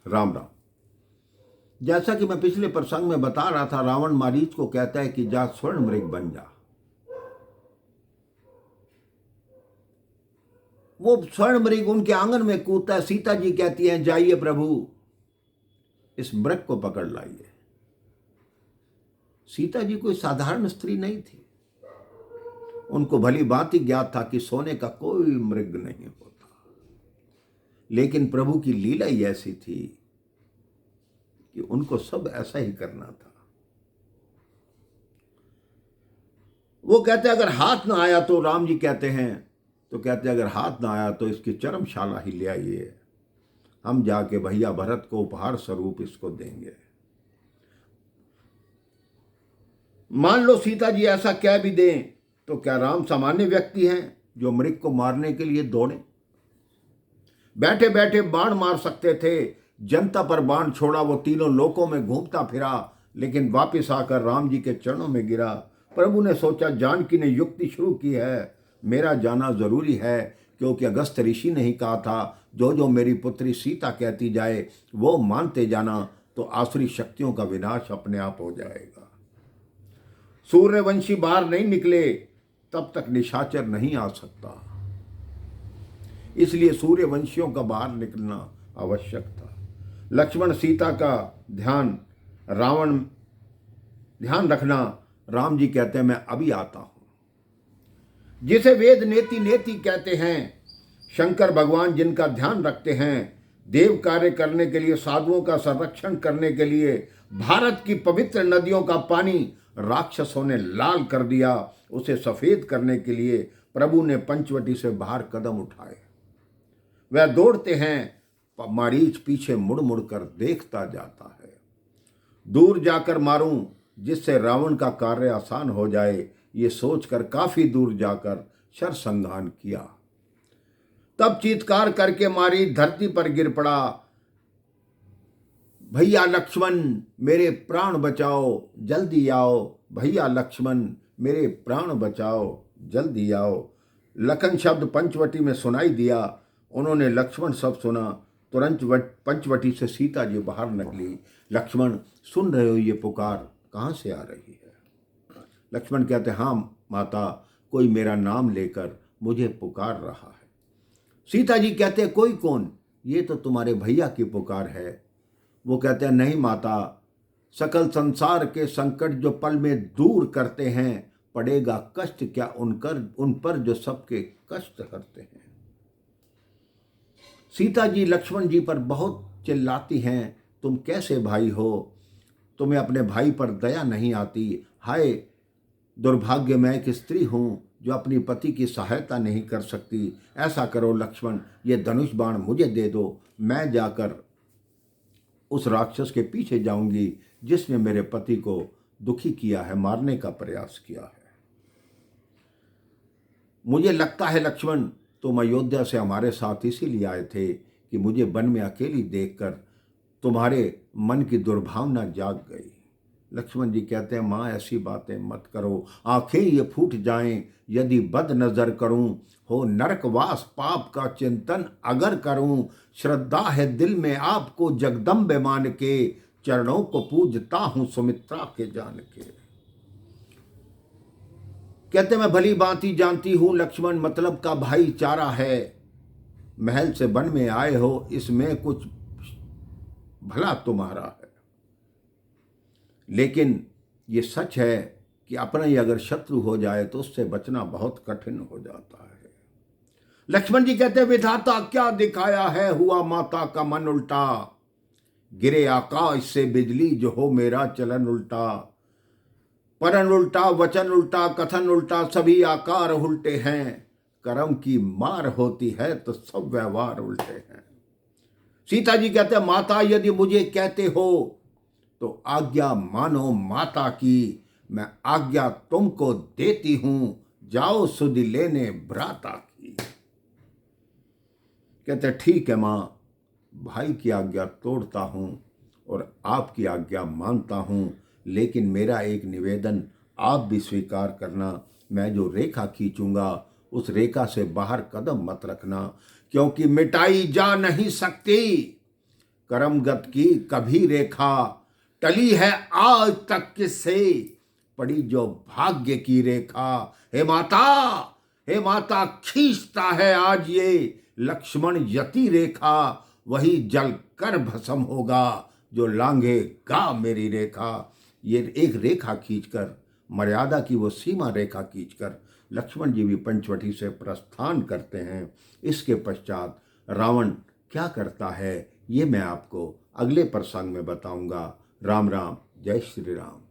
राम राम। जैसा कि मैं पिछले प्रसंग में बता रहा था, रावण मारीच को कहता है कि जा स्वर्ण मृग बन जा। वो स्वर्ण मृग उनके आंगन में कूदता है। सीता जी कहती हैं जाइए प्रभु, इस मृग को पकड़ लाइए। सीता जी कोई साधारण स्त्री नहीं थी। उनको भली भांति ज्ञात था कि सोने का कोई मृग नहीं होता, लेकिन प्रभु की लीला ही ऐसी थी कि उनको सब ऐसा ही करना था। वो कहते अगर हाथ ना आया तो, राम जी कहते हैं तो कहते अगर हाथ ना आया तो इसकी चरमशाला ही ले आइए, हम जाके भैया भरत को उपहार स्वरूप इसको देंगे। मान लो सीता जी ऐसा कह भी दें तो क्या राम सामान्य व्यक्ति हैं जो मृग को मारने के लिए दौड़े? बैठे बैठे बाण मार सकते थे, जनता पर बाण छोड़ा, वो तीनों लोकों में घूमता फिरा, लेकिन वापस आकर राम जी के चरणों में गिरा। प्रभु ने सोचा जानकी ने युक्ति शुरू की है, मेरा जाना जरूरी है, क्योंकि अगस्त ऋषि ने ही कहा था जो जो मेरी पुत्री सीता कहती जाए वो मानते जाना, तो आसुरी शक्तियों का विनाश अपने आप हो जाएगा। सूर्यवंशी बाहर नहीं निकले तब तक निशाचर नहीं आ सकता, इसलिए सूर्यवंशियों का बाहर निकलना आवश्यक था। लक्ष्मण सीता का ध्यान रखना। राम जी कहते हैं मैं अभी आता हूं। जिसे वेद नेति नेति कहते हैं, शंकर भगवान जिनका ध्यान रखते हैं, देव कार्य करने के लिए, साधुओं का संरक्षण करने के लिए, भारत की पवित्र नदियों का पानी राक्षसों ने लाल कर दिया, उसे सफेद करने के लिए प्रभु ने पंचवटी से बाहर कदम उठाए। वह दौड़ते हैं, मारीच पीछे मुड़ मुड़ कर देखता जाता है। दूर जाकर मारूं जिससे रावण का कार्य आसान हो जाए, ये सोचकर काफी दूर जाकर शरसंहार किया। तब चीत्कार करके मारीच धरती पर गिर पड़ा, भैया लक्ष्मण मेरे प्राण बचाओ जल्दी आओ, भैया लक्ष्मण मेरे प्राण बचाओ जल्दी आओ। लखन शब्द पंचवटी में सुनाई दिया। उन्होंने लक्ष्मण शब्द सुना, तुरंत पंचवटी से सीता जी बाहर निकली। लक्ष्मण सुन रहे हो ये पुकार कहाँ से आ रही है? लक्ष्मण कहते हाँ माता, कोई मेरा नाम लेकर मुझे पुकार रहा है। सीता जी कहते कोई कौन? ये तो तुम्हारे भैया की पुकार है। वो कहते हैं नहीं माता, सकल संसार के संकट जो पल में दूर करते हैं, पड़ेगा कष्ट क्या उन पर जो सबके कष्ट हरते हैं। सीता जी लक्ष्मण जी पर बहुत चिल्लाती हैं, तुम कैसे भाई हो, तुम्हें अपने भाई पर दया नहीं आती। हाय दुर्भाग्य, मैं एक स्त्री हूं जो अपनी पति की सहायता नहीं कर सकती। ऐसा करो लक्ष्मण, ये धनुष बाण मुझे दे दो, मैं जाकर उस राक्षस के पीछे जाऊंगी जिसने मेरे पति को दुखी किया है, मारने का प्रयास किया है। मुझे लगता है लक्ष्मण तुम अयोध्या से हमारे साथ इसीलिए आए थे कि मुझे वन में अकेली देखकर तुम्हारे मन की दुर्भावना जाग गई। लक्ष्मण जी कहते हैं माँ ऐसी बातें मत करो, आंखें ये फूट जाएं यदि बद नजर करूं, हो नरकवास पाप का चिंतन अगर करूं, श्रद्धा है दिल में आपको जगदम्बे मान के, चरणों को पूजता हूं सुमित्रा के जान के। कहते मैं भली भांति जानती हूं लक्ष्मण मतलब का भाईचारा है, महल से वन में आए हो इसमें कुछ भला तुम्हारा है, लेकिन ये सच है कि अपना ही अगर शत्रु हो जाए तो उससे बचना बहुत कठिन हो जाता है। लक्ष्मण जी कहते विधाता क्या दिखाया है, हुआ माता का मन उल्टा, गिरे आकाश से बिजली जो हो मेरा चलन उल्टा, परन उल्टा वचन उल्टा कथन उल्टा, सभी आकार उल्टे हैं, कर्म की मार होती है तो सब व्यवहार उल्टे हैं। सीता जी कहते माता यदि मुझे कहते हो तो आज्ञा मानो माता की, मैं आज्ञा तुमको देती हूं, जाओ सुधि लेने भ्राता की। कहते ठीक है मां, भाई की आज्ञा तोड़ता हूं और आपकी आज्ञा मानता हूं, लेकिन मेरा एक निवेदन आप भी स्वीकार करना, मैं जो रेखा खींचूंगा उस रेखा से बाहर कदम मत रखना, क्योंकि मिटाई जा नहीं सकती करमगत की कभी रेखा, टली है आज तक किससे, पड़ी जो भाग्य की रेखा। हे माता, हे माता, खींचता है आज ये लक्ष्मण यति रेखा, वही जल कर भस्म होगा जो लांघेगा मेरी रेखा। ये एक रेखा खींचकर, मर्यादा की वो सीमा रेखा खींचकर लक्ष्मण जी भी पंचवटी से प्रस्थान करते हैं। इसके पश्चात रावण क्या करता है ये मैं आपको अगले प्रसंग में बताऊंगा। राम राम, जय श्री राम।